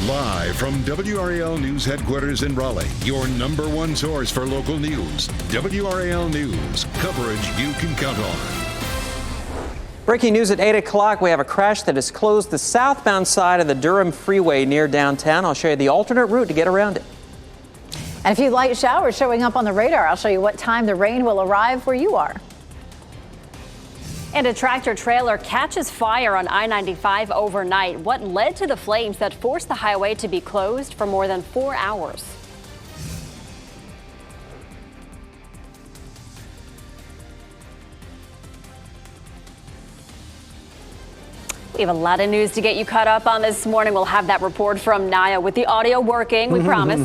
Live from WRAL News Headquarters in Raleigh, your #1 source for local news. WRAL News, coverage you can count on. Breaking news at 8 o'clock, we have a crash that has closed the southbound side of the Durham Freeway near downtown. I'll show you the alternate route to get around it. And a few light showers showing up on the radar. I'll show you what time the rain will arrive where you are. And a tractor trailer catches fire on I-95 overnight. What led to the flames that forced the highway to be closed for more than 4 hours? We have a lot of news to get you caught up on this morning. We'll have that report from Naya with the audio working, we promise.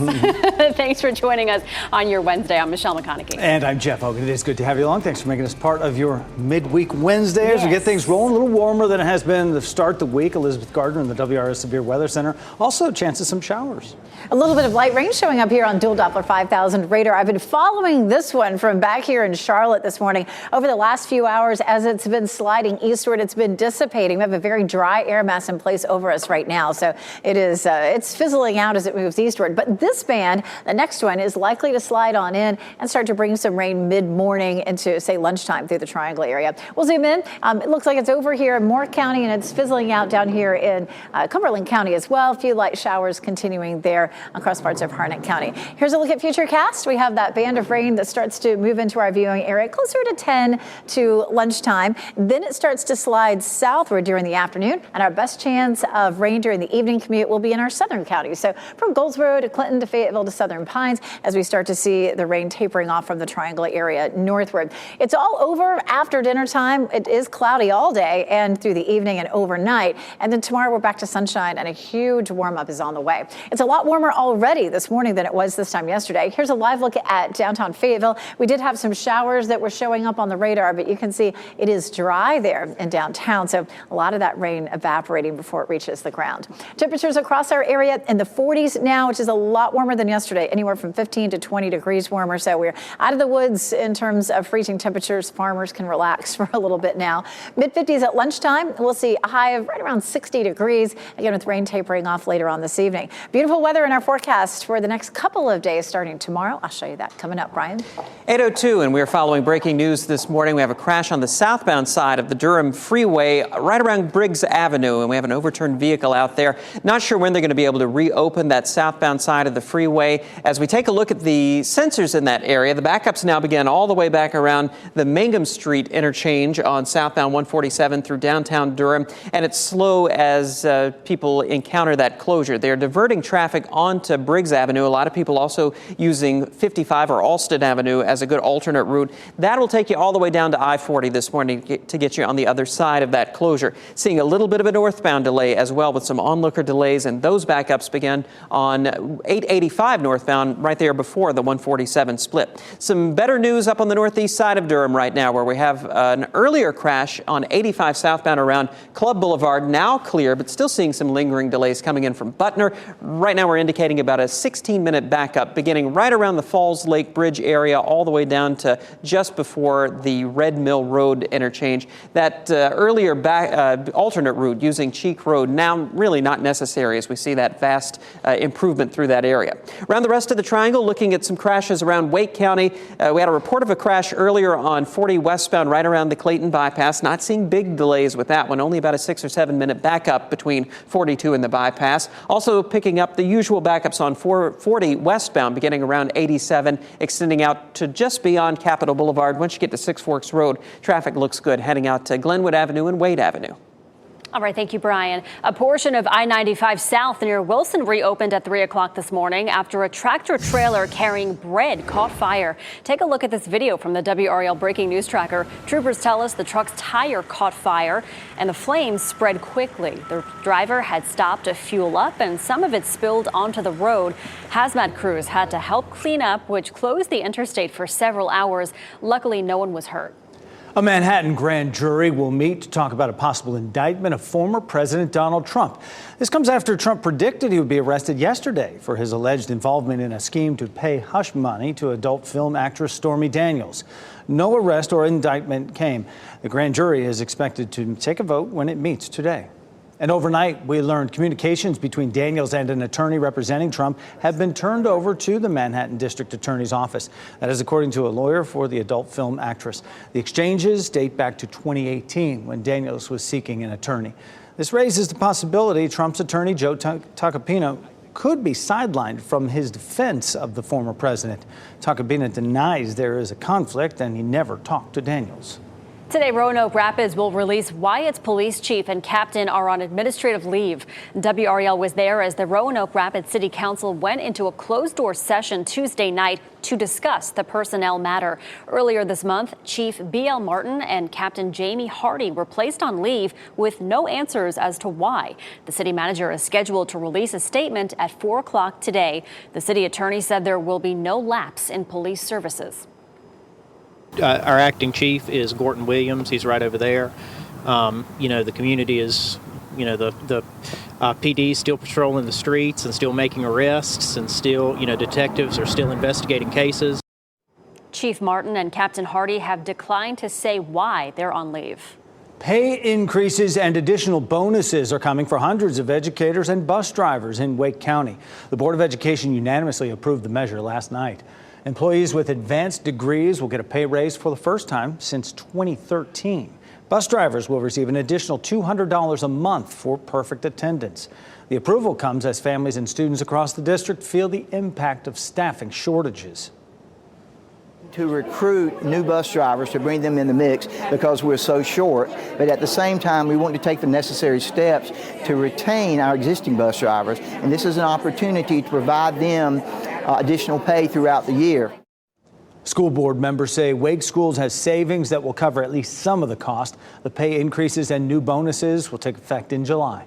Thanks for joining us on your Wednesday. I'm Michelle McConaughey. And I'm Jeff Hogan. It is good to have you along. Thanks for making us part of your midweek Wednesday as we get things rolling. A little warmer than it has been to start the week. Elizabeth Gardner in the WRAL Severe Weather Center. Also, a chance of some showers. A little bit of light rain showing up here on Dual Doppler 5000 radar. I've been following this one from back here in Charlotte this morning. Over the last few hours, as it's been sliding eastward, it's been dissipating. We have a very dry air mass in place over us right now, so it's fizzling out as it moves eastward. But this band, the next one, is likely to slide on in and start to bring some rain mid-morning into, say, lunchtime through the Triangle area. We'll zoom in. It looks like it's over here in Moore County, and it's fizzling out down here in Cumberland County as well. A few light showers continuing there across parts of Harnett County. Here's a look at Futurecast. We have that band of rain that starts to move into our viewing area closer to 10 to lunchtime. Then it starts to slide southward during the afternoon, and our best chance of rain during the evening commute will be in our southern counties. So from Goldsboro to Clinton to Fayetteville to Southern Pines, as we start to see the rain tapering off from the Triangle area northward. It's all over after dinner time. It is cloudy all day and through the evening and overnight. And then tomorrow we're back to sunshine, and a huge warm up is on the way. It's a lot warmer already this morning than it was this time yesterday. Here's a live look at downtown Fayetteville. We did have some showers that were showing up on the radar, but you can see it is dry there in downtown. So a lot of that rain evaporating before it reaches the ground. Temperatures across our area in the 40s now, which is a lot warmer than yesterday, anywhere from 15 to 20 degrees warmer. So we're out of the woods in terms of freezing temperatures. Farmers can relax for a little bit now. Mid-50s at lunchtime. We'll see a high of right around 60 degrees, again with rain tapering off later on this evening. Beautiful weather in our forecast for the next couple of days starting tomorrow. I'll show you that coming up. Brian? 8:02, and we're following breaking news this morning. We have a crash on the southbound side of the Durham Freeway right around Briggs Avenue, and we have an overturned vehicle out there. Not sure when they're going to be able to reopen that southbound side of the freeway. As we take a look at the sensors in that area, the backups now begin all the way back around the Mangum Street interchange on southbound 147 through downtown Durham, and it's slow as people encounter that closure. They're diverting traffic onto Briggs Avenue. A lot of people also using 55 or Alston Avenue as a good alternate route. That'll take you all the way down to I-40 this morning to get you on the other side of that closure. Seeing a little bit of a northbound delay as well with some onlooker delays, and those backups begin on 885 northbound right there before the 147 split. Some better news up on the northeast side of Durham right now, where we have an earlier crash on 85 southbound around Club Boulevard, now clear, but still seeing some lingering delays coming in from Butner. Right now we're indicating about a 16-minute backup beginning right around the Falls Lake Bridge area all the way down to just before the Red Mill Road interchange. That earlier alternate route using Cheek Road now really not necessary as we see that vast improvement through that area. Around the rest of the Triangle, looking at some crashes around Wake County. We had a report of a crash earlier on 40 westbound right around the Clayton bypass. Not seeing big delays with that one, only about a 6 or 7 minute backup between 42 and the bypass. Also picking up the usual backups on 440 westbound beginning around 87, extending out to just beyond Capitol Boulevard. Once you get to Six Forks Road, traffic looks good heading out to Glenwood Avenue and Wade Avenue. All right, thank you, Brian. A portion of I-95 South near Wilson reopened at 3 o'clock this morning after a tractor trailer carrying bread caught fire. Take a look at this video from the WRAL Breaking News Tracker. Troopers tell us the truck's tire caught fire and the flames spread quickly. The driver had stopped to fuel up and some of it spilled onto the road. Hazmat crews had to help clean up, which closed the interstate for several hours. Luckily, no one was hurt. A Manhattan grand jury will meet to talk about a possible indictment of former President Donald Trump. This comes after Trump predicted he would be arrested yesterday for his alleged involvement in a scheme to pay hush money to adult film actress Stormy Daniels. No arrest or indictment came. The grand jury is expected to take a vote when it meets today. And overnight, we learned communications between Daniels and an attorney representing Trump have been turned over to the Manhattan District Attorney's office. That is according to a lawyer for the adult film actress. The exchanges date back to 2018 when Daniels was seeking an attorney. This raises the possibility Trump's attorney, Joe Tacopina, could be sidelined from his defense of the former president. Tacopina denies there is a conflict and he never talked to Daniels. Today, Roanoke Rapids will release why its police chief and captain are on administrative leave. WRAL was there as the Roanoke Rapids City Council went into a closed-door session Tuesday night to discuss the personnel matter. Earlier this month, Chief B.L. Martin and Captain Jamie Hardy were placed on leave with no answers as to why. The city manager is scheduled to release a statement at 4 o'clock today. The city attorney said there will be no lapse in police services. Our acting chief is Gorton Williams. He's right over there. The community is, the PD is still patrolling the streets and still making arrests, and still, detectives are still investigating cases. Chief Martin and Captain Hardy have declined to say why they're on leave. Pay increases and additional bonuses are coming for hundreds of educators and bus drivers in Wake County. The Board of Education unanimously approved the measure last night. Employees with advanced degrees will get a pay raise for the first time since 2013. Bus drivers will receive an additional $200 a month for perfect attendance. The approval comes as families and students across the district feel the impact of staffing shortages. To recruit new bus drivers, to bring them in the mix because we're so short, but at the same time we want to take the necessary steps to retain our existing bus drivers, and this is an opportunity to provide them additional pay throughout the year. School board members say Wake Schools has savings that will cover at least some of the cost. The pay increases and new bonuses will take effect in July.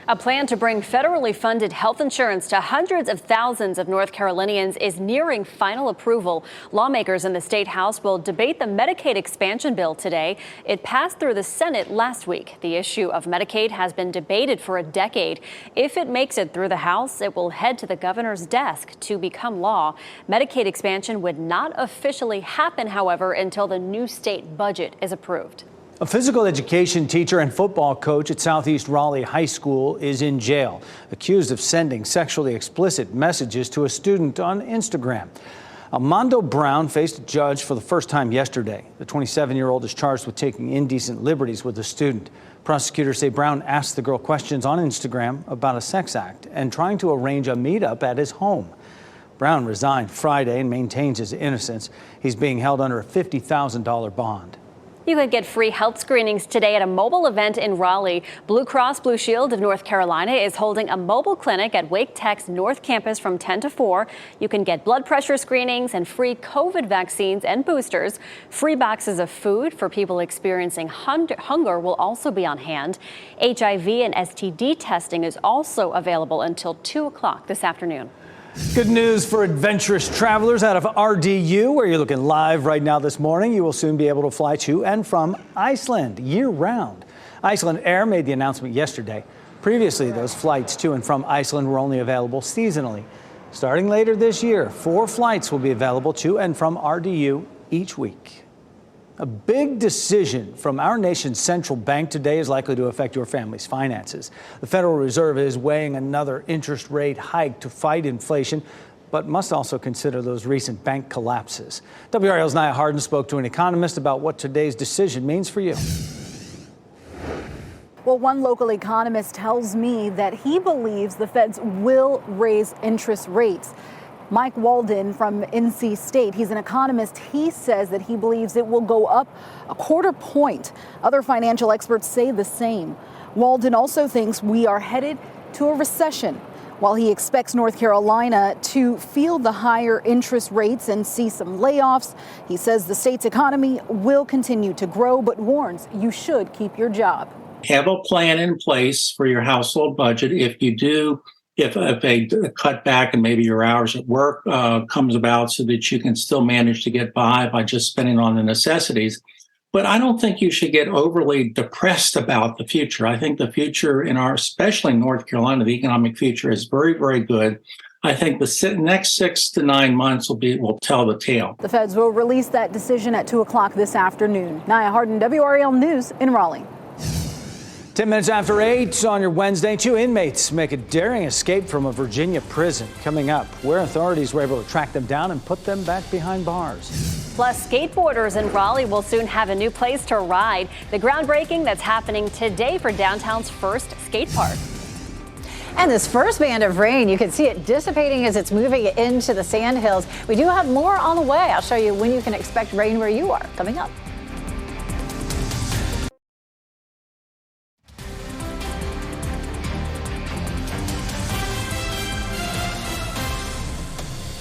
A plan to bring federally funded health insurance to hundreds of thousands of North Carolinians is nearing final approval. Lawmakers in the state house will debate the Medicaid expansion bill today. It passed through the Senate last week. The issue of Medicaid has been debated for a decade. If it makes it through the House, it will head to the governor's desk to become law. Medicaid expansion would not officially happen, however, until the new state budget is approved. A physical education teacher and football coach at Southeast Raleigh High School is in jail, accused of sending sexually explicit messages to a student on Instagram. Armando Brown faced a judge for the first time yesterday. The 27-year-old is charged with taking indecent liberties with a student. Prosecutors say Brown asked the girl questions on Instagram about a sex act and trying to arrange a meetup at his home. Brown resigned Friday and maintains his innocence. He's being held under a $50,000 bond. You could get free health screenings today at a mobile event in Raleigh. Blue Cross Blue Shield of North Carolina is holding a mobile clinic at Wake Tech's North Campus from 10 to 4. You can get blood pressure screenings and free COVID vaccines and boosters. Free boxes of food for people experiencing hunger will also be on hand. HIV and STD testing is also available until 2 o'clock this afternoon. Good news for adventurous travelers out of RDU, where you're looking live right now this morning. You will soon be able to fly to and from Iceland year-round. Iceland Air made the announcement yesterday. Previously, those flights to and from Iceland were only available seasonally. Starting later this year, 4 flights will be available to and from RDU each week. A big decision from our nation's central bank today is likely to affect your family's finances. The Federal Reserve is weighing another interest rate hike to fight inflation, but must also consider those recent bank collapses. WRAL's Nia Harden spoke to an economist about what today's decision means for you. Well, one local economist tells me that he believes the feds will raise interest rates. Mike Walden from NC State, he's an economist. He says that he believes it will go up a 1/4 point. Other financial experts say the same. Walden also thinks we are headed to a recession. While he expects North Carolina to feel the higher interest rates and see some layoffs, he says the state's economy will continue to grow, but warns you should keep your job. Have a plan in place for your household budget. If a cutback and maybe your hours at work comes about so that you can still manage to get by just spending on the necessities. But I don't think you should get overly depressed about the future. I think the future especially in North Carolina, the economic future is very, very good. I think the next 6 to 9 months will tell the tale. The feds will release that decision at 2 o'clock this afternoon. Nia Harden, WRAL News in Raleigh. 10 minutes after 8 on your Wednesday, 2 inmates make a daring escape from a Virginia prison. Coming up, where authorities were able to track them down and put them back behind bars. Plus, skateboarders in Raleigh will soon have a new place to ride. The groundbreaking that's happening today for downtown's first skate park. And this first band of rain, you can see it dissipating as it's moving into the sandhills. We do have more on the way. I'll show you when you can expect rain where you are coming up.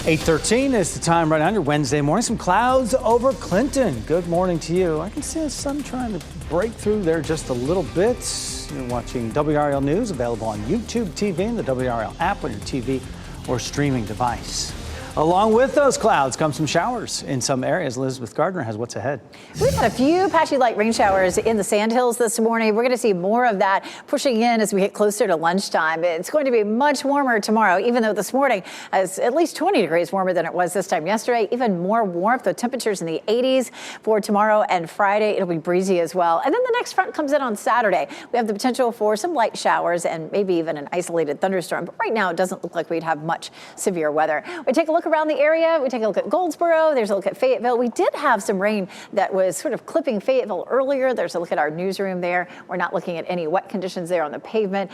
.13 is the time right now on your Wednesday morning. Some clouds over Clinton. Good morning to you. I can see the sun trying to break through there just a little bit. You're watching WRAL News, available on YouTube TV and the WRAL app on your TV or streaming device. Along with those clouds come some showers in some areas. Elizabeth Gardner has what's ahead. We've had a few patchy light rain showers in the Sandhills this morning. We're going to see more of that pushing in as we get closer to lunchtime. It's going to be much warmer tomorrow, even though this morning is at least 20 degrees warmer than it was this time yesterday. Even more warmth, the temperatures in the 80s for tomorrow and Friday. It'll be breezy as well. And then the next front comes in on Saturday. We have the potential for some light showers and maybe even an isolated thunderstorm. But right now, it doesn't look like we'd have much severe weather. We take a look around the area. We take a look at Goldsboro. There's a look at Fayetteville. We did have some rain that was sort of clipping Fayetteville earlier. There's a look at our newsroom there. We're not looking at any wet conditions there on the pavement.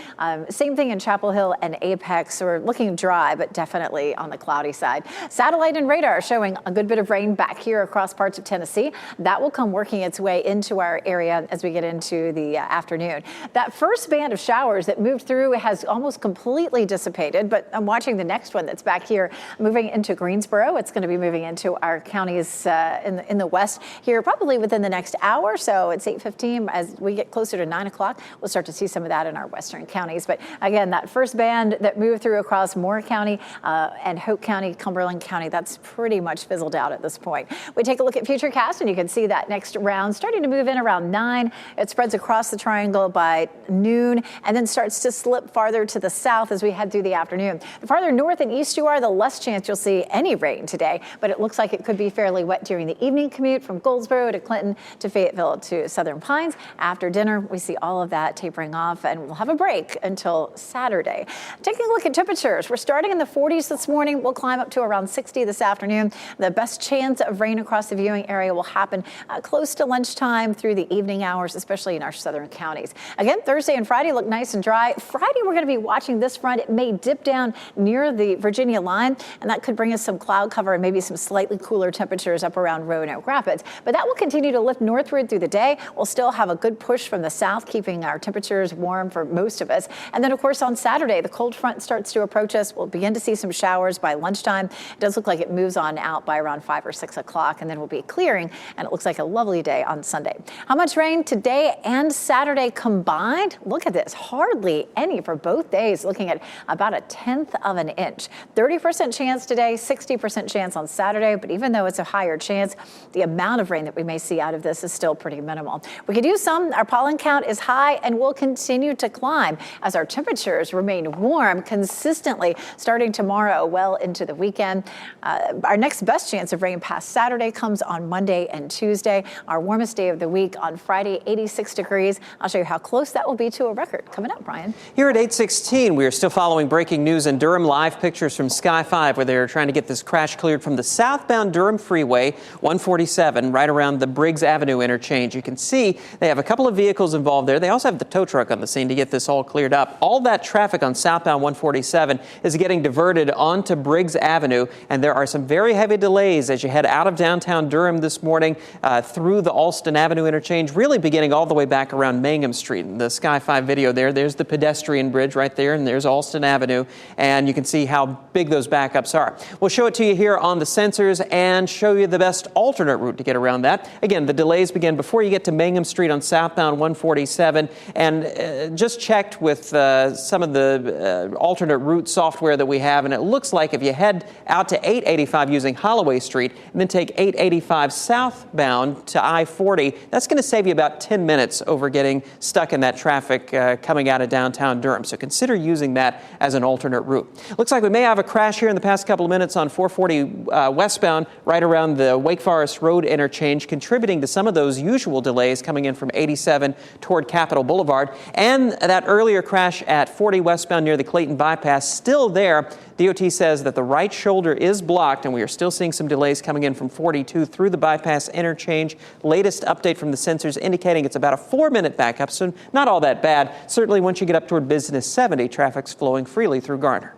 Same thing in Chapel Hill and Apex. We're looking dry, but definitely on the cloudy side. Satellite and radar showing a good bit of rain back here across parts of Tennessee. That will come working its way into our area as we get into the afternoon. That first band of showers that moved through has almost completely dissipated, but I'm watching the next one that's back here moving into Greensboro. It's going to be moving into our counties in the west here probably within the next hour or so. It's 8:15. As we get closer to 9 o'clock, we'll start to see some of that in our western counties. But again, that first band that moved through across Moore County and Hope County, Cumberland County, that's pretty much fizzled out at this point. We take a look at Futurecast, and you can see that next round starting to move in around 9. It spreads across the triangle by noon and then starts to slip farther to the south as we head through the afternoon. The farther north and east you are, the less chance you'll see any rain today, but it looks like it could be fairly wet during the evening commute from Goldsboro to Clinton to Fayetteville to Southern Pines. After dinner, we see all of that tapering off, and we'll have a break until Saturday. Taking a look at temperatures, we're starting in the 40s this morning. We'll climb up to around 60 this afternoon. The best chance of rain across the viewing area will happen close to lunchtime through the evening hours, especially in our southern counties. Again, Thursday and Friday look nice and dry. Friday, we're going to be watching this front. It may dip down near the Virginia line, and that could bring us some cloud cover and maybe some slightly cooler temperatures up around Roanoke Rapids. But that will continue to lift northward through the day. We'll still have a good push from the south, keeping our temperatures warm for most of us. And then, of course, on Saturday, the cold front starts to approach us. We'll begin to see some showers by lunchtime. It does look like it moves on out by around 5 or 6 o'clock, and then we'll be clearing, and it looks like a lovely day on Sunday. How much rain today and Saturday combined? Look at this. Hardly any for both days, looking at about 1/10 of an inch. 30% chance today, 60% chance on Saturday, but even though it's a higher chance, the amount of rain that we may see out of this is still pretty minimal. We could use some. Our pollen count is high and will continue to climb as our temperatures remain warm consistently starting tomorrow well into the weekend. Our next best chance of rain past Saturday comes on Monday and Tuesday. Our warmest day of the week on Friday, 86 degrees. I'll show you how close that will be to a record coming up, Brian. Here at 8:16, we are still following breaking news in Durham. Live pictures from Sky 5 where they're trying to get this crash cleared from the southbound Durham Freeway, 147, right around the Briggs Avenue interchange. You can see they have a couple of vehicles involved there. They also have the tow truck on the scene to get this all cleared up. All that traffic on southbound 147 is getting diverted onto Briggs Avenue, and there are some very heavy delays as you head out of downtown Durham this morning through the Alston Avenue interchange, really beginning all the way back around Mangum Street. In the Sky 5 video there's the pedestrian bridge right there, and there's Alston Avenue, and you can see how big those backups are. We'll show it to you here on the sensors and show you the best alternate route to get around that. Again, the delays begin before you get to Mangum Street on southbound 147, and just checked with some of the alternate route software that we have, and it looks like if you head out to 885 using Holloway Street and then take 885 southbound to I-40, that's going to save you about 10 minutes over getting stuck in that traffic coming out of downtown Durham. So consider using that as an alternate route. Looks like we may have a crash here in the past couple of couple of minutes on 440 westbound, right around the Wake Forest Road interchange, contributing to some of those usual delays coming in from 87 toward Capitol Boulevard. And that earlier crash at 40 westbound near the Clayton bypass, still there. DOT says that the right shoulder is blocked, and we are still seeing some delays coming in from 42 through the bypass interchange. Latest update from the sensors indicating it's about a 4-minute backup, so not all that bad. Certainly once you get up toward Business 70, traffic's flowing freely through Garner.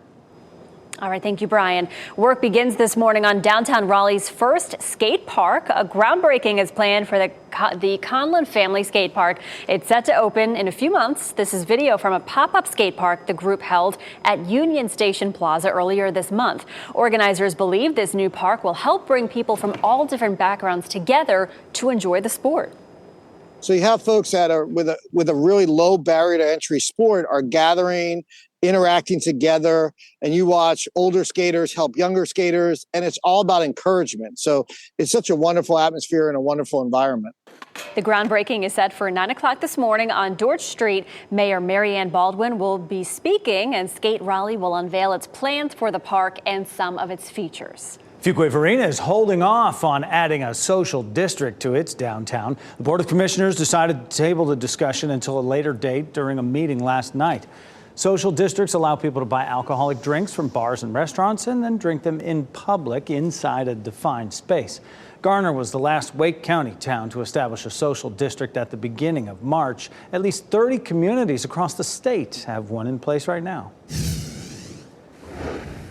All right, thank you, Brian. Work begins this morning on downtown Raleigh's first skate park. A groundbreaking is planned for the Conlon Family Skate Park. It's set to open in a few months. This is video from a pop-up skate park the group held at Union Station Plaza earlier this month. Organizers believe this new park will help bring people from all different backgrounds together to enjoy the sport. So you have folks that are with a really low barrier to entry sport are gathering, interacting together, and you watch older skaters help younger skaters, and it's all about encouragement. So it's such a wonderful atmosphere and a wonderful environment. The groundbreaking is set for 9 o'clock this morning on Dorch Street. Mayor Mary Ann Baldwin will be speaking, and Skate Raleigh will unveil its plans for the park and some of its features. Fuquay Varina is holding off on adding a social district to its downtown. The Board of Commissioners decided to table the discussion until a later date during a meeting last night. Social districts allow people to buy alcoholic drinks from bars and restaurants and then drink them in public inside a defined space. Garner was the last Wake County town to establish a social district at the beginning of March. At least 30 communities across the state have one in place right now.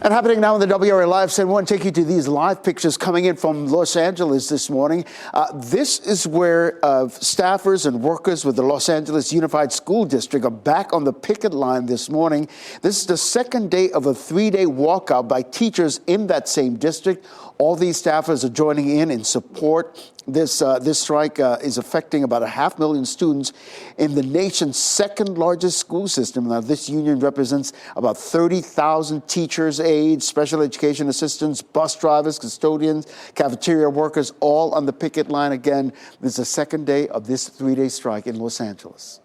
And happening now in the WRAL Live Center, I want to take you to these live pictures coming in from Los Angeles this morning. This is where staffers and workers with the Los Angeles Unified School District are back on the picket line this morning. This is the second day of a 3-day walkout by teachers in that same district. All these staffers are joining in support. This strike is affecting about 500,000 students in the nation's second largest school system. Now, this union represents about 30,000 teachers, aides, special education assistants, bus drivers, custodians, cafeteria workers, all on the picket line. Again, this is the second day of this 3-day strike in Los Angeles.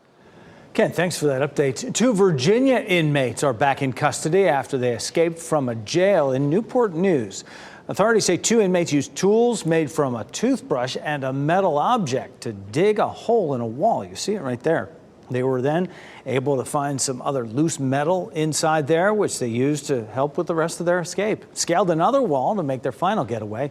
Ken, thanks for that update. 2 Virginia inmates are back in custody after they escaped from a jail in Newport News. Authorities say 2 inmates used tools made from a toothbrush and a metal object to dig a hole in a wall. You see it right there. They were then able to find some other loose metal inside there, which they used to help with the rest of their escape. Scaled another wall to make their final getaway.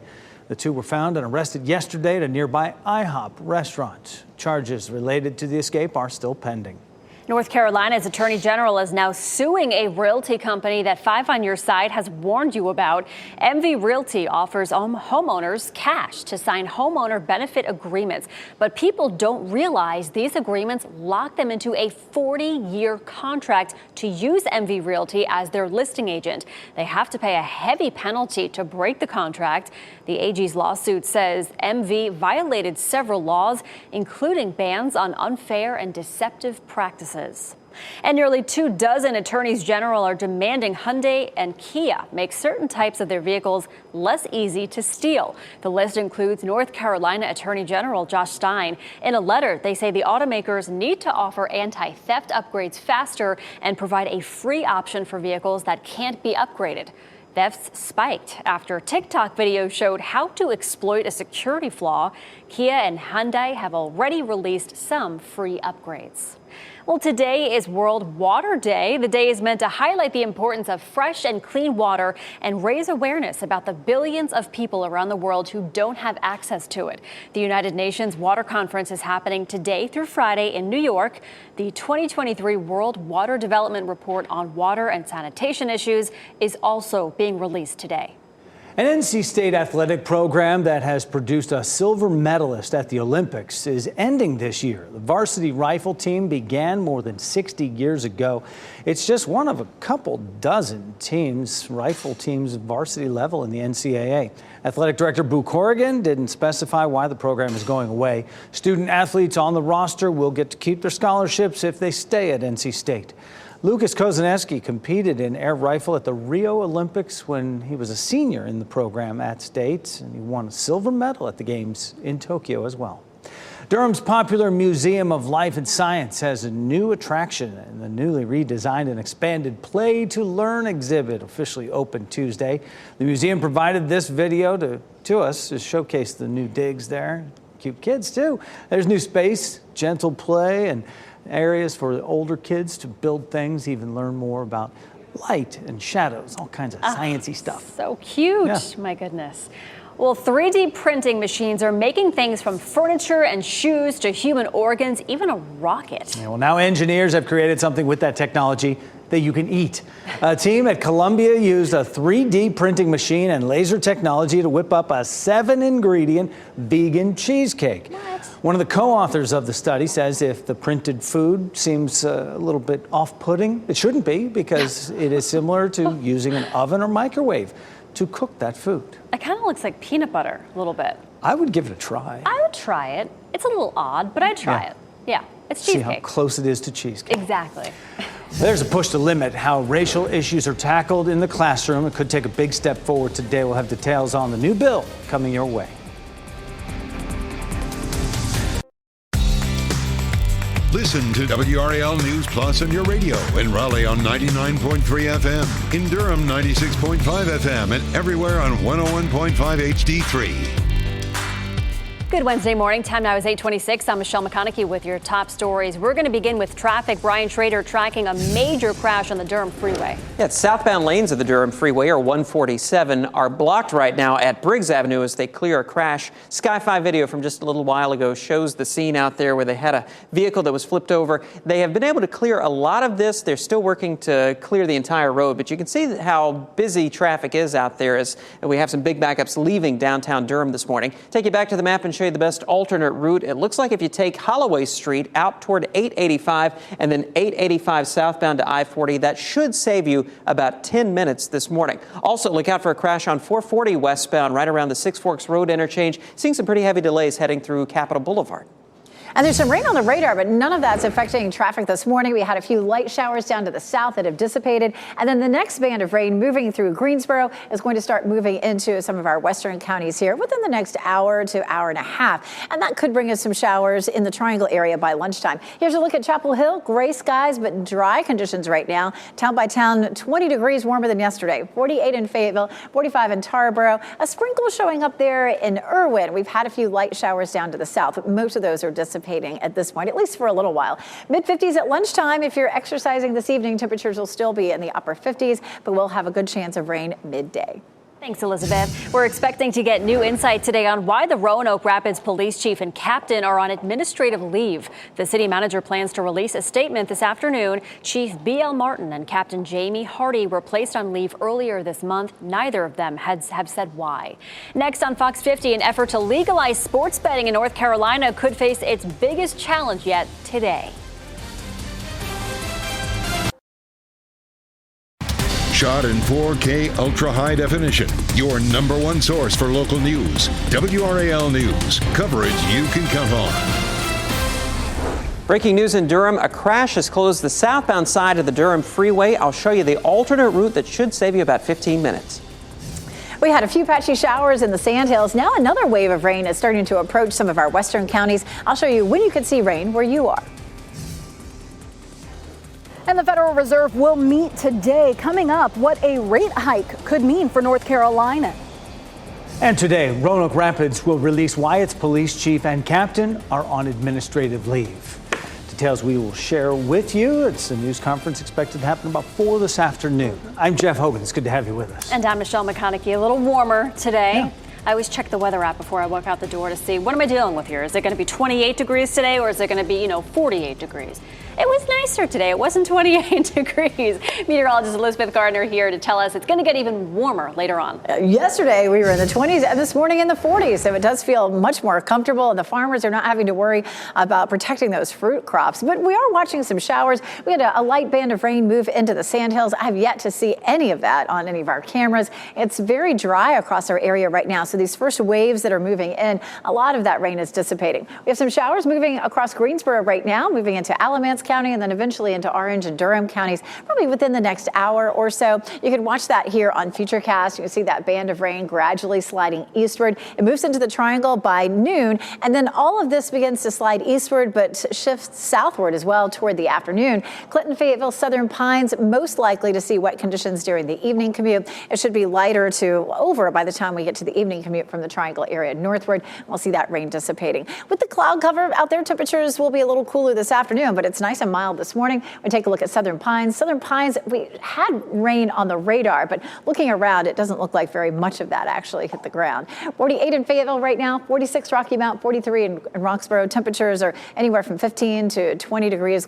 The 2 were found and arrested yesterday at a nearby IHOP restaurant. Charges related to the escape are still pending. North Carolina's Attorney General is now suing a realty company that 5 on Your Side has warned you about. MV Realty offers homeowners cash to sign homeowner benefit agreements. But people don't realize these agreements lock them into a 40-year contract to use MV Realty as their listing agent. They have to pay a heavy penalty to break the contract. The AG's lawsuit says MV violated several laws, including bans on unfair and deceptive practices. And nearly 24 attorneys general are demanding Hyundai and Kia make certain types of their vehicles less easy to steal. The list includes North Carolina Attorney General Josh Stein. In a letter, they say the automakers need to offer anti-theft upgrades faster and provide a free option for vehicles that can't be upgraded. Thefts spiked after TikTok videos showed how to exploit a security flaw. Kia and Hyundai have already released some free upgrades. Well, today is World Water Day. The day is meant to highlight the importance of fresh and clean water and raise awareness about the billions of people around the world who don't have access to it. The United Nations Water Conference is happening today through Friday in New York. The 2023 World Water Development Report on water and sanitation issues is also being released today. An NC State athletic program that has produced a silver medalist at the Olympics is ending this year. The varsity rifle team began more than 60 years ago. It's just one of a couple dozen teams, rifle teams, varsity level in the NCAA. Athletic Director Boo Corrigan didn't specify why the program is going away. Student athletes on the roster will get to keep their scholarships if they stay at NC State. Lucas Kozaneski competed in air rifle at the Rio Olympics when he was a senior in the program at State, and he won a silver medal at the Games in Tokyo as well. Durham's popular Museum of Life and Science has a new attraction, and the newly redesigned and expanded Play to Learn exhibit officially opened Tuesday. The museum provided this video to us to showcase the new digs there. Cute kids too. There's new space, gentle play, and areas for the older kids to build things, even learn more about light and shadows, all kinds of sciencey stuff. So cute. Yeah. My goodness. Well, 3D printing machines are making things from furniture and shoes to human organs, even a rocket. Yeah, well, now engineers have created something with that technology that you can eat. A team at Columbia used a 3D printing machine and laser technology to whip up a 7-ingredient vegan cheesecake. What? One of the co-authors of the study says if the printed food seems a little bit off-putting, it shouldn't be, because it is similar to using an oven or microwave to cook that food. It kind of looks like peanut butter a little bit. I would give it a try. I would try it. It's a little odd, but I'd try it. Yeah, it's cheesecake. See how close it is to cheesecake. Exactly. There's a push to limit how racial issues are tackled in the classroom. It could take a big step forward today. We'll have details on the new bill coming your way. Listen to WRAL News Plus on your radio in Raleigh on 99.3 FM, in Durham 96.5 FM, and everywhere on 101.5 HD3. Good Wednesday morning. Time now is 8:26. I'm Michelle McConaughey with your top stories. We're going to begin with traffic. Brian Schrader tracking a major crash on the Durham Freeway. Yeah, southbound lanes of the Durham Freeway, or 147, are blocked right now at Briggs Avenue as they clear a crash. Sky 5 video from just a little while ago shows the scene out there where they had a vehicle that was flipped over. They have been able to clear a lot of this. They're still working to clear the entire road, but you can see how busy traffic is out there as we have some big backups leaving downtown Durham this morning. Take you back to the map and show you the best alternate route. It looks like if you take Holloway Street out toward 885 and then 885 southbound to I-40, that should save you about 10 minutes this morning. Also, look out for a crash on 440 westbound right around the Six Forks Road interchange. Seeing some pretty heavy delays heading through Capitol Boulevard. And there's some rain on the radar, but none of that's affecting traffic this morning. We had a few light showers down to the south that have dissipated. And then the next band of rain moving through Greensboro is going to start moving into some of our western counties here within the next hour to hour and a half. And that could bring us some showers in the Triangle area by lunchtime. Here's a look at Chapel Hill. Gray skies, but dry conditions right now. Town by town, 20 degrees warmer than yesterday. 48 in Fayetteville, 45 in Tarboro. A sprinkle showing up there in Irwin. We've had a few light showers down to the south, but most of those are dissipating at this point, at least for a little while. Mid-50s at lunchtime. If you're exercising this evening, temperatures will still be in the upper 50s, but we'll have a good chance of rain midday. Thanks, Elizabeth. We're expecting to get new insight today on why the Roanoke Rapids police chief and captain are on administrative leave. The city manager plans to release a statement this afternoon. Chief B.L. Martin and Captain Jamie Hardy were placed on leave earlier this month. Neither of them have said why. Next on Fox 50, an effort to legalize sports betting in North Carolina could face its biggest challenge yet today. Shot in 4K ultra high definition. Your number one source for local news. WRAL News. Coverage you can count on. Breaking news in Durham. A crash has closed the southbound side of the Durham Freeway. I'll show you the alternate route that should save you about 15 minutes. We had a few patchy showers in the Sandhills. Now another wave of rain is starting to approach some of our western counties. I'll show you when you could see rain where you are. And the Federal Reserve will meet today. Coming up, what a rate hike could mean for North Carolina. And today, Roanoke Rapids will release why its police chief and captain are on administrative leave. Details we will share with you. It's a news conference expected to happen about 4 this afternoon. I'm Jeff Hogan. It's good to have you with us. And I'm Michelle McConaughey. A little warmer today. Yeah. I always check the weather app before I walk out the door to see what am I dealing with here. Is it going to be 28 degrees today, or is it going to be, 48 degrees? It was nicer today. It wasn't 28 degrees. Meteorologist Elizabeth Gardner here to tell us it's going to get even warmer later on. Yesterday, we were in the 20s and this morning in the 40s. So it does feel much more comfortable, and the farmers are not having to worry about protecting those fruit crops. But we are watching some showers. We had a light band of rain move into the Sandhills. I have yet to see any of that on any of our cameras. It's very dry across our area right now. So these first waves that are moving in, a lot of that rain is dissipating. We have some showers moving across Greensboro right now, moving into Alamance, Reynolds County and then eventually into Orange and Durham counties, probably within the next hour or so. You can watch that here on Futurecast. You can see that band of rain gradually sliding eastward. It moves into the triangle by noon, and then all of this begins to slide eastward, but shifts southward as well toward the afternoon. Clinton, Fayetteville, Southern Pines, most likely to see wet conditions during the evening commute. It should be lighter to over by the time we get to the evening commute from the triangle area northward. We'll see that rain dissipating. With the cloud cover out there, temperatures will be a little cooler this afternoon, but it's nice and mild this morning. We take a look at Southern Pines. Southern Pines, we had rain on the radar, but looking around, it doesn't look like very much of that actually hit the ground. 48 in Fayetteville right now, 46 Rocky Mount, 43 in Roxborough. Temperatures are anywhere from 15 to 20 degrees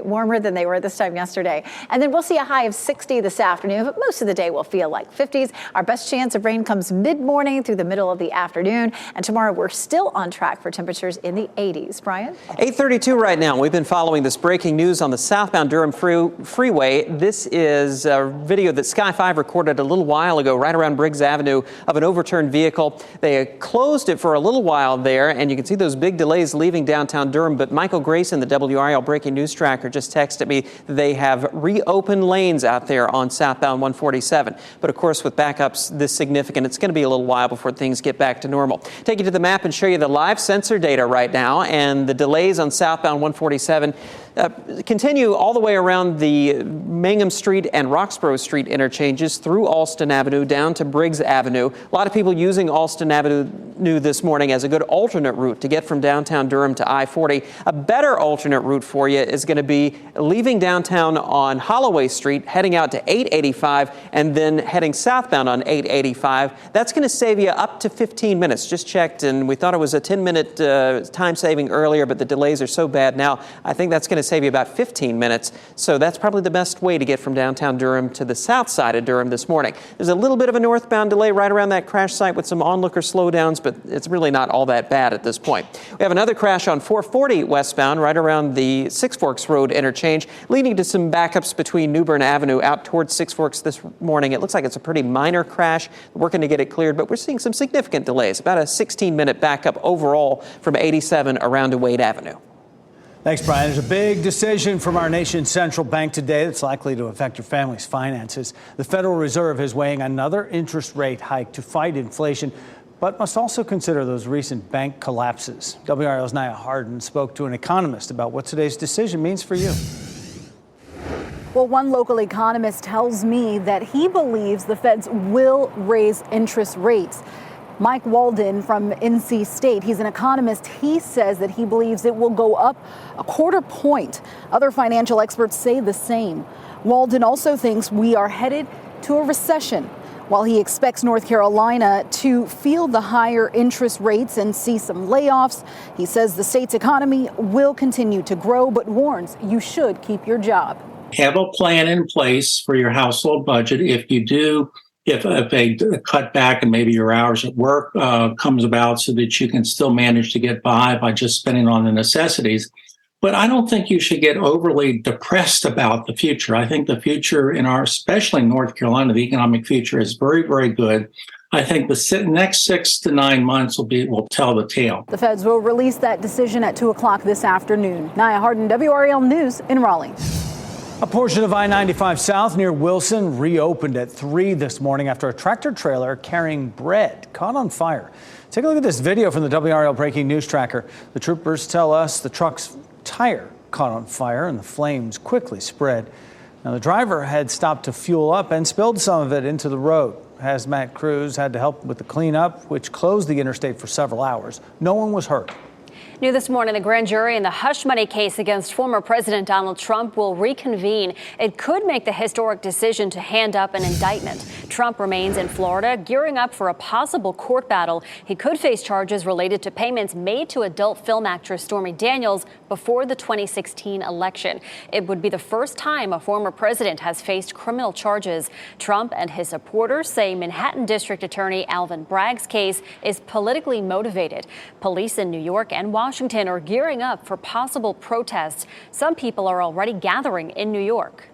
warmer than they were this time yesterday. And then we'll see a high of 60 this afternoon, but most of the day will feel like 50s. Our best chance of rain comes mid-morning through the middle of the afternoon. And tomorrow we're still on track for temperatures in the 80s. Brian? 8:32 right now. We've been following this breaking news on the southbound Durham Freeway. This is a video that Sky 5 recorded a little while ago right around Briggs Avenue of an overturned vehicle. They closed it for a little while there, and you can see those big delays leaving downtown Durham. But Michael Grayson, the WRAL breaking news tracker, just texted me they have reopened lanes out there on southbound 147. But of course, with backups this significant, it's going to be a little while before things get back to normal. Take you to the map and show you the live sensor data right now, and the delays on southbound 147 continue all the way around the Mangum Street and Roxborough Street interchanges through Alston Avenue down to Briggs Avenue. A lot of people using Alston Avenue this morning as a good alternate route to get from downtown Durham to I-40. A better alternate route for you is going to be leaving downtown on Holloway Street, heading out to 885, and then heading southbound on 885. That's going to save you up to 15 minutes. Just checked, and we thought it was a 10-minute time saving earlier, but the delays are so bad now. I think that's going to save you about 15 minutes. So that's probably the best way to get from downtown Durham to the south side of Durham this morning. There's a little bit of a northbound delay right around that crash site with some onlooker slowdowns, but it's really not all that bad at this point. We have another crash on 440 westbound right around the Six Forks Road interchange, leading to some backups between Newbern Avenue out towards Six Forks this morning. It looks like it's a pretty minor crash. We're working to get it cleared, but we're seeing some significant delays, about a 16-minute backup overall from 87 around to Wade Avenue. Thanks, Brian. There's a big decision from our nation's central bank today that's likely to affect your family's finances. The Federal Reserve is weighing another interest rate hike to fight inflation, but must also consider those recent bank collapses. WRAL's Nia Harden spoke to an economist about what today's decision means for you. Well, one local economist tells me that he believes the feds will raise interest rates. Mike Walden from NC State, he's an economist. He says that he believes it will go up a quarter point. Other financial experts say the same. Walden also thinks we are headed to a recession. While he expects North Carolina to feel the higher interest rates and see some layoffs, he says the state's economy will continue to grow, but warns you should keep your job. Have a plan in place for your household budget if a cutback and maybe your hours at work comes about so that you can still manage to get by just spending on the necessities. But I don't think you should get overly depressed about the future. I think the future especially in North Carolina, the economic future is very, very good. I think the next 6 to 9 months will tell the tale. The feds will release that decision at 2 o'clock this afternoon. Nia Harden, WRAL News in Raleigh. A portion of I-95 South near Wilson reopened at 3 this morning after a tractor trailer carrying bread caught on fire. Take a look at this video from the WRAL breaking news tracker. The troopers tell us the truck's tire caught on fire and the flames quickly spread. Now, the driver had stopped to fuel up and spilled some of it into the road. Hazmat crews had to help with the cleanup, which closed the interstate for several hours. No one was hurt. New this morning, the grand jury in the hush money case against former President Donald Trump will reconvene. It could make the historic decision to hand up an indictment. Trump remains in Florida, gearing up for a possible court battle. He could face charges related to payments made to adult film actress Stormy Daniels before the 2016 election. It would be the first time a former president has faced criminal charges. Trump and his supporters say Manhattan District Attorney Alvin Bragg's case is politically motivated. Police in New York and Washington are gearing up for possible protests. Some people are already gathering in New York.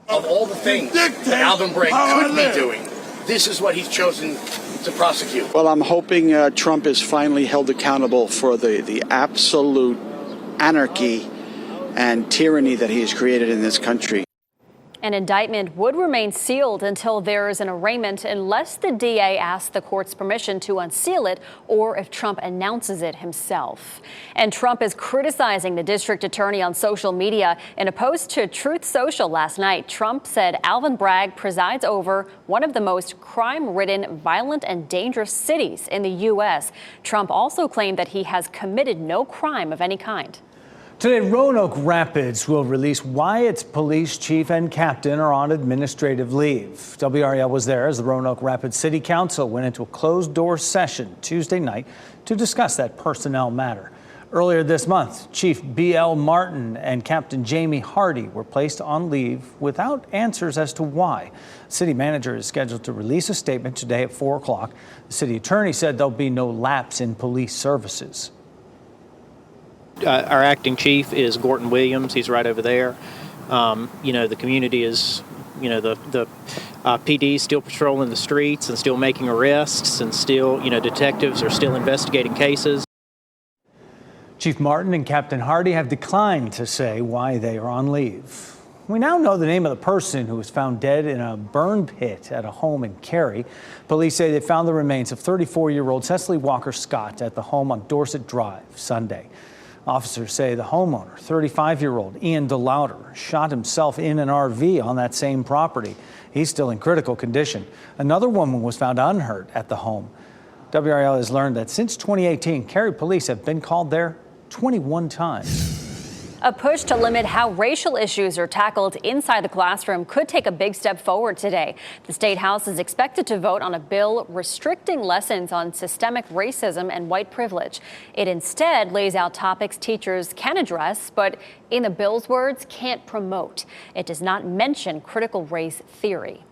Of all the things that Alvin Bragg could be doing, this is what he's chosen to prosecute. Well, I'm hoping Trump is finally held accountable for the absolute anarchy and tyranny that he has created in this country. An indictment would remain sealed until there is an arraignment unless the DA asks the court's permission to unseal it or if Trump announces it himself. And Trump is criticizing the district attorney on social media. In a post to Truth Social last night, Trump said Alvin Bragg presides over one of the most crime-ridden, violent and dangerous cities in the U.S. Trump also claimed that he has committed no crime of any kind. Today, Roanoke Rapids will release why its police chief and captain are on administrative leave. WRAL was there as the Roanoke Rapids City Council went into a closed-door session Tuesday night to discuss that personnel matter. Earlier this month, Chief B.L. Martin and Captain Jamie Hardy were placed on leave without answers as to why. The city manager is scheduled to release a statement today at 4 o'clock. The city attorney said there'll be no lapse in police services. Our acting chief is Gorton Williams. He's right over there. The community is, the PD is still patrolling the streets and still making arrests, and still, detectives are still investigating cases. Chief Martin and Captain Hardy have declined to say why they are on leave. We now know the name of the person who was found dead in a burn pit at a home in Cary. Police say they found the remains of 34-year-old Cecily Walker Scott at the home on Dorset Drive Sunday. Officers say the homeowner, 35-year-old Ian DeLauder, shot himself in an RV on that same property. He's still in critical condition. Another woman was found unhurt at the home. WRAL has learned that since 2018, Cary police have been called there 21 times. A push to limit how racial issues are tackled inside the classroom could take a big step forward today. The State House is expected to vote on a bill restricting lessons on systemic racism and white privilege. It instead lays out topics teachers can address, but in the bill's words, can't promote. It does not mention critical race theory.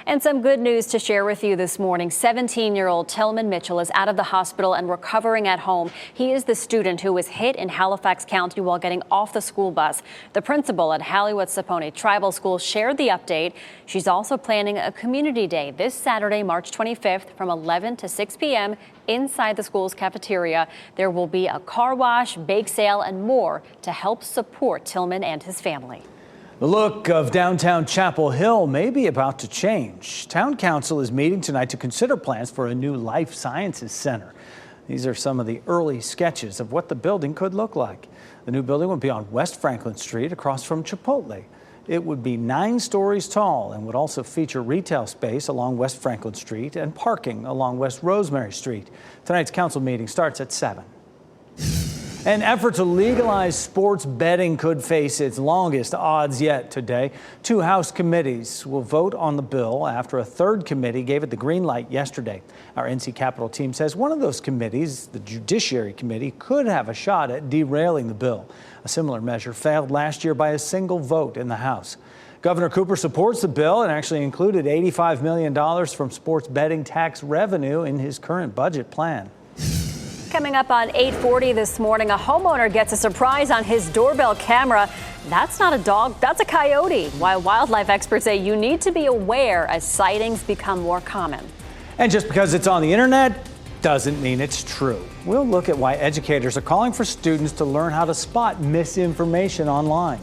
And some good news to share with you this morning. 17-year-old Tillman Mitchell is out of the hospital and recovering at home. He is the student who was hit in Halifax County while getting off the school bus. The principal at Halliwet-Saponi Tribal School shared the update. She's also planning a community day this Saturday, March 25th from 11 to 6 p.m. inside the school's cafeteria. There will be a car wash, bake sale, and more to help support Tillman and his family. The look of downtown Chapel Hill may be about to change. Town Council is meeting tonight to consider plans for a new life sciences center. These are some of the early sketches of what the building could look like. The new building would be on West Franklin Street across from Chipotle. It would be 9 stories tall and would also feature retail space along West Franklin Street and parking along West Rosemary Street. Tonight's council meeting starts at 7. An effort to legalize sports betting could face its longest odds yet today. 2 House committees will vote on the bill after a 3rd committee gave it the green light yesterday. Our NC Capitol team says one of those committees, the Judiciary Committee, could have a shot at derailing the bill. A similar measure failed last year by a single vote in the House. Governor Cooper supports the bill and actually included $85 million from sports betting tax revenue in his current budget plan. Coming up on 8:40 this morning, a homeowner gets a surprise on his doorbell camera. That's not a dog, that's a coyote. Why wildlife experts say you need to be aware as sightings become more common. And just because it's on the internet doesn't mean it's true. We'll look at why educators are calling for students to learn how to spot misinformation online.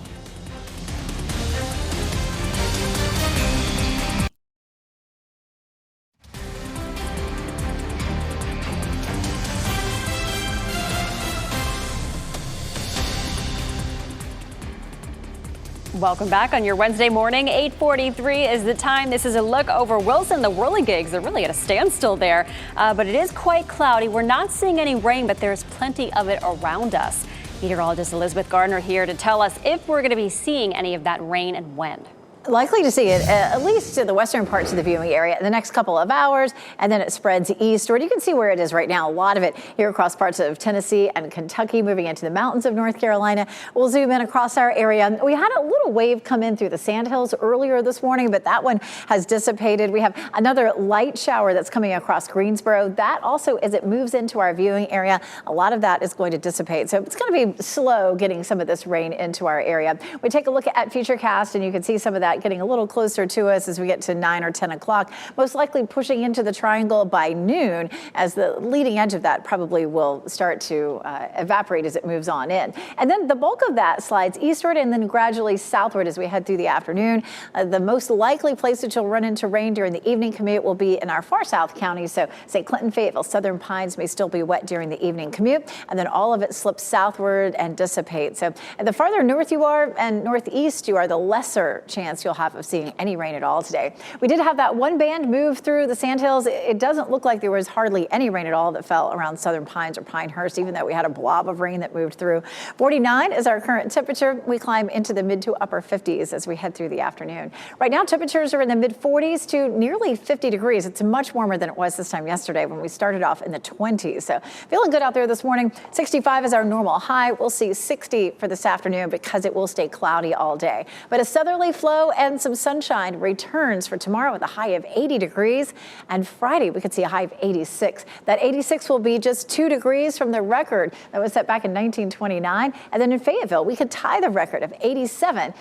Welcome back on your Wednesday morning. 8:43 is the time. This is a look over Wilson. The whirligigs are really at a standstill there, but it is quite cloudy. We're not seeing any rain, but there's plenty of it around us. Meteorologist Elizabeth Gardner here to tell us if we're going to be seeing any of that rain and when. Likely to see it at least to the western parts of the viewing area in the next couple of hours, and then it spreads eastward. You can see where it is right now. A lot of it here across parts of Tennessee and Kentucky, moving into the mountains of North Carolina. We'll zoom in across our area. We had a little wave come in through the Sandhills earlier this morning, but that one has dissipated. We have another light shower that's coming across Greensboro. That also, as it moves into our viewing area, a lot of that is going to dissipate. So it's going to be slow getting some of this rain into our area. We take a look at Futurecast, and you can see some of that that getting a little closer to us as we get to 9 or 10 o'clock, most likely pushing into the triangle by noon, as the leading edge of that probably will start to evaporate as it moves on in. And then the bulk of that slides eastward and then gradually southward as we head through the afternoon. The most likely place that you'll run into rain during the evening commute will be in our far south counties. So St. Clinton, Fayetteville, Southern Pines may still be wet during the evening commute, and then all of it slips southward and dissipates. So the farther north you are and northeast you are, the lesser chance you'll have of seeing any rain at all today. We did have that one band move through the Sandhills. It doesn't look like there was hardly any rain at all that fell around Southern Pines or Pinehurst, even though we had a blob of rain that moved through. 49 is our current temperature. We climb into the mid to upper 50s as we head through the afternoon. Right now, temperatures are in the mid 40s to nearly 50 degrees. It's much warmer than it was this time yesterday when we started off in the 20s. So feeling good out there this morning. 65 is our normal high. We'll see 60 for this afternoon because it will stay cloudy all day. But a southerly flow and some sunshine returns for tomorrow with a high of 80 degrees. And Friday, we could see a high of 86. That 86 will be just 2 degrees from the record that was set back in 1929. And then in Fayetteville, we could tie the record of 87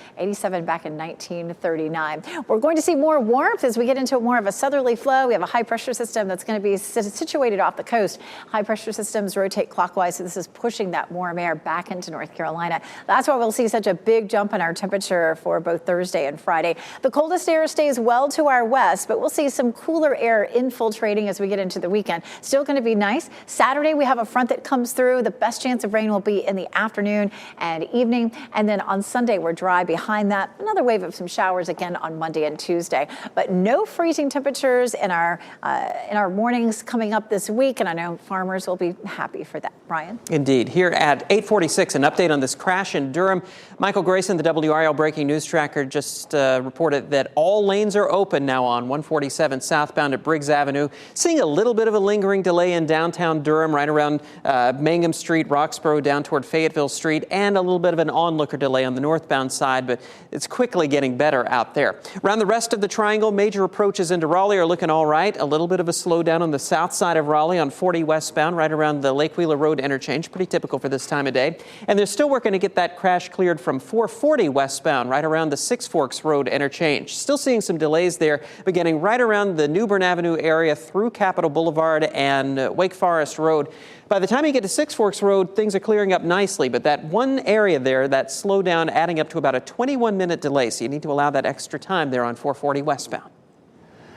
back in 1939. We're going to see more warmth as we get into more of a southerly flow. We have a high pressure system that's going to be situated off the coast. High pressure systems rotate clockwise, so this is pushing that warm air back into North Carolina. That's why we'll see such a big jump in our temperature for both Thursday and Friday. The coldest air stays well to our west, but we'll see some cooler air infiltrating as we get into the weekend. Still going to be nice. Saturday, we have a front that comes through. The best chance of rain will be in the afternoon and evening. And then on Sunday, we're dry behind that. Another wave of some showers again on Monday and Tuesday. But no freezing temperatures in our mornings coming up this week. And I know farmers will be happy for that. Brian? Indeed. Here at 8:46, an update on this crash in Durham. Michael Grayson, the WRAL Breaking News Tracker, just reported that all lanes are open now on 147 southbound at Briggs Avenue. Seeing a little bit of a lingering delay in downtown Durham, right around Mangum Street, Roxborough, down toward Fayetteville Street, and a little bit of an onlooker delay on the northbound side, but it's quickly getting better out there. Around the rest of the triangle, major approaches into Raleigh are looking all right. A little bit of a slowdown on the south side of Raleigh on 40 westbound, right around the Lake Wheeler Road interchange. Pretty typical for this time of day. And they're still working to get that crash cleared from 440 westbound, right around the Six Forks Road interchange. Still seeing some delays there, beginning right around the New Bern Avenue area through Capitol Boulevard and Wake Forest Road. By the time you get to Six Forks Road, things are clearing up nicely, but that one area there, that slowdown adding up to about a 21-minute delay, so you need to allow that extra time there on 440 westbound.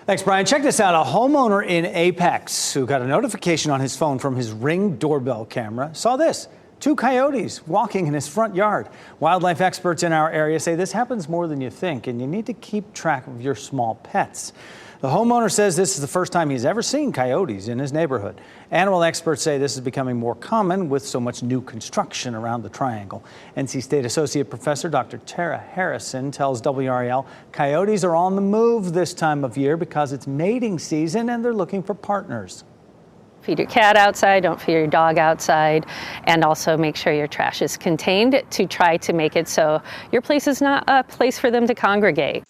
Thanks, Brian. Check this out. A homeowner in Apex who got a notification on his phone from his Ring doorbell camera saw this. 2 coyotes walking in his front yard. Wildlife experts in our area say this happens more than you think, and you need to keep track of your small pets. The homeowner says this is the first time he's ever seen coyotes in his neighborhood. Animal experts say this is becoming more common with so much new construction around the triangle. NC State Associate Professor Dr. Tara Harrison tells WRAL coyotes are on the move this time of year because it's mating season and they're looking for partners. Feed your cat outside, don't feed your dog outside, and also make sure your trash is contained to try to make it so your place is not a place for them to congregate.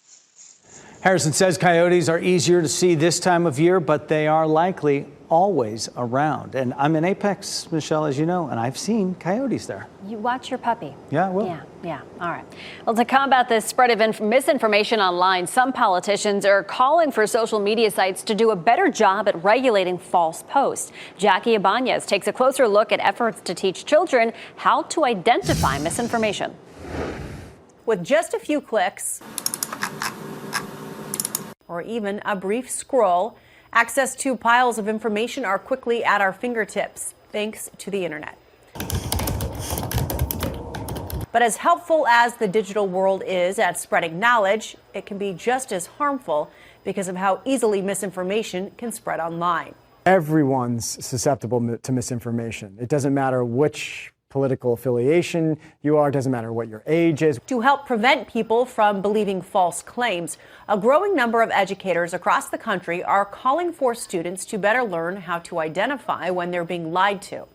Harrison says coyotes are easier to see this time of year, but they are likely always around. And I'm in Apex, Michelle, as you know, and I've seen coyotes there. You watch your puppy. Yeah, I will. Yeah. All right. Well, to combat this spread of misinformation online, some politicians are calling for social media sites to do a better job at regulating false posts. Jackie Ibanez takes a closer look at efforts to teach children how to identify misinformation. With just a few clicks, or even a brief scroll, access to piles of information are quickly at our fingertips, thanks to the internet. But as helpful as the digital world is at spreading knowledge, it can be just as harmful because of how easily misinformation can spread online. Everyone's susceptible to misinformation. It doesn't matter which political affiliation you are, doesn't matter what your age is. To help prevent people from believing false claims, a growing number of educators across the country are calling for students to better learn how to identify when they're being lied to.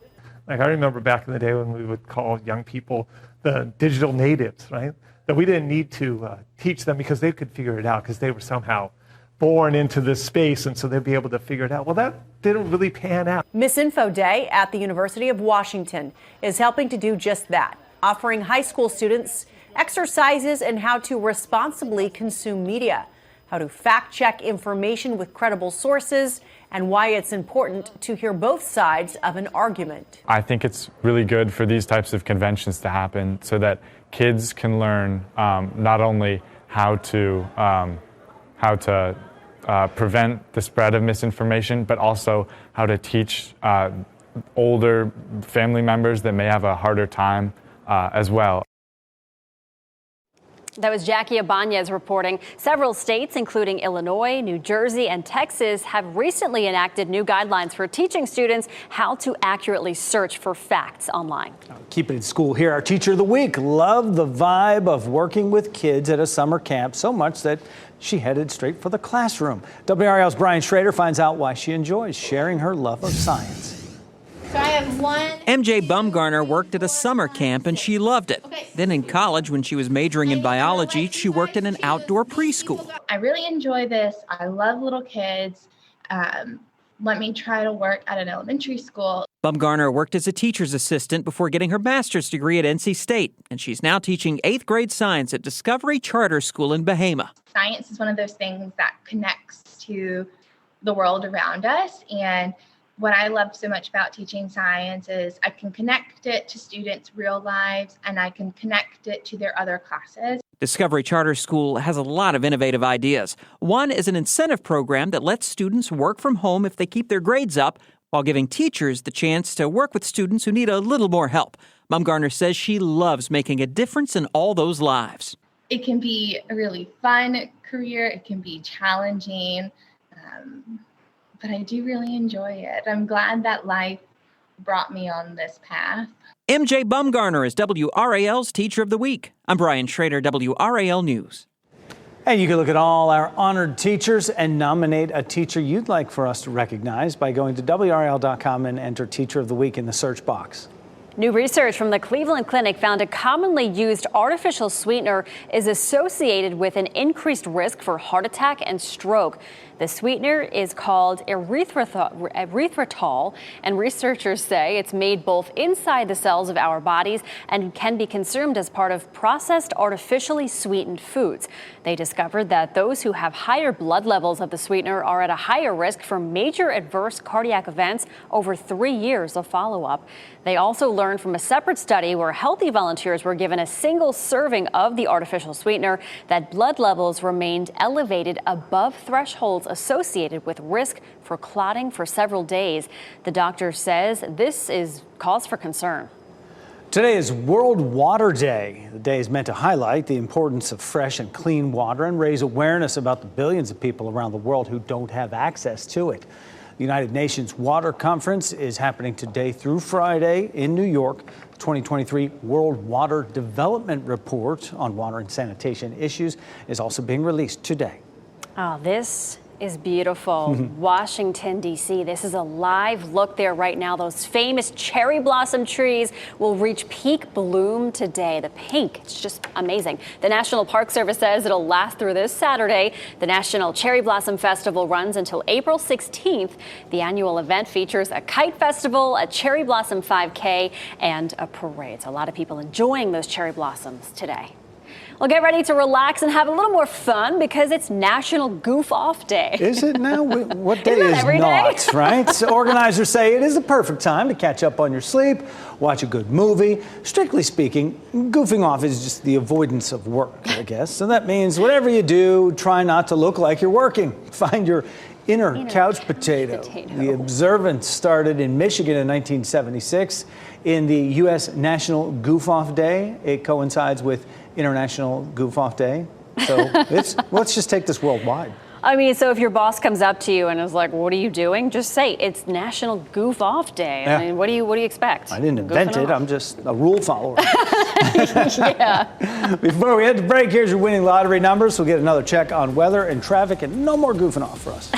Like I remember back in the day when we would call young people the digital natives, right? That we didn't need to teach them because they could figure it out because they were somehow born into this space, and so they'd be able to figure it out. Well, that didn't really pan out. Misinfo Day at the University of Washington is helping to do just that, offering high school students exercises in how to responsibly consume media, how to fact check information with credible sources, and why it's important to hear both sides of an argument. I think it's really good for these types of conventions to happen so that kids can learn not only how to prevent the spread of misinformation, but also how to teach older family members that may have a harder time as well. That was Jackie Ibanez reporting. Several states, including Illinois, New Jersey, and Texas, have recently enacted new guidelines for teaching students how to accurately search for facts online. Keep it in school here. Our teacher of the week loved the vibe of working with kids at a summer camp so much that she headed straight for the classroom. WRAL's Brian Schrader finds out why she enjoys sharing her love of science. So I have one. MJ Bumgarner worked at a summer camp and she loved it. Then in college, when she was majoring in biology, she worked in an outdoor preschool. I really enjoy this. I love little kids. Let me try to work at an elementary school. Bumgarner worked as a teacher's assistant before getting her master's degree at NC State, and she's now teaching 8th grade science at Discovery Charter School in Bahama. Science is one of those things that connects to the world around us, and what I love so much about teaching science is I can connect it to students' real lives and I can connect it to their other classes. Discovery Charter School has a lot of innovative ideas. One is an incentive program that lets students work from home if they keep their grades up, while giving teachers the chance to work with students who need a little more help. Bumgarner says she loves making a difference in all those lives. It can be a really fun career. It can be challenging. But I do really enjoy it. I'm glad that life brought me on this path. MJ Bumgarner is WRAL's Teacher of the Week. I'm Brian Schrader, WRAL News. And you can look at all our honored teachers and nominate a teacher you'd like for us to recognize by going to WRAL.com and enter Teacher of the Week in the search box. New research from the Cleveland Clinic found a commonly used artificial sweetener is associated with an increased risk for heart attack and stroke. The sweetener is called erythritol, and researchers say it's made both inside the cells of our bodies and can be consumed as part of processed artificially sweetened foods. They discovered that those who have higher blood levels of the sweetener are at a higher risk for major adverse cardiac events over 3 years of follow-up. They also learned from a separate study where healthy volunteers were given a single serving of the artificial sweetener that blood levels remained elevated above thresholds associated with risk for clotting for several days. The doctor says this is cause for concern. Today is World Water Day. The day is meant to highlight the importance of fresh and clean water and raise awareness about the billions of people around the world who don't have access to it. The United Nations Water Conference is happening today through Friday in New York. The 2023 World Water Development Report on water and sanitation issues is also being released today. Oh, this is beautiful. Washington, D.C. This is a live look there right now. Those famous cherry blossom trees will reach peak bloom today. The pink, it's just amazing. The National Park Service says it'll last through this Saturday. The National Cherry Blossom Festival runs until April 16th. The annual event features a kite festival, a cherry blossom 5K, and a parade. So a lot of people enjoying those cherry blossoms today. Well, get ready to relax and have a little more fun because it's National Goof Off Day. Is it now? What day is not, right? So organizers say it is the perfect time to catch up on your sleep, watch a good movie. Strictly speaking, goofing off is just the avoidance of work, I guess. So that means whatever you do, try not to look like you're working. Find your inner couch potato. The observance started in Michigan in 1976 in the U.S. National Goof Off Day. It coincides with International Goof Off Day. So let's just take this worldwide. I mean, so if your boss comes up to you and is like, what are you doing? Just say it's National Goof Off Day. Yeah. I mean, what do you expect? I didn't invent it. I'm just a rule follower. Yeah. Before we head to break, here's your winning lottery numbers. We'll get another check on weather and traffic and no more goofing off for us.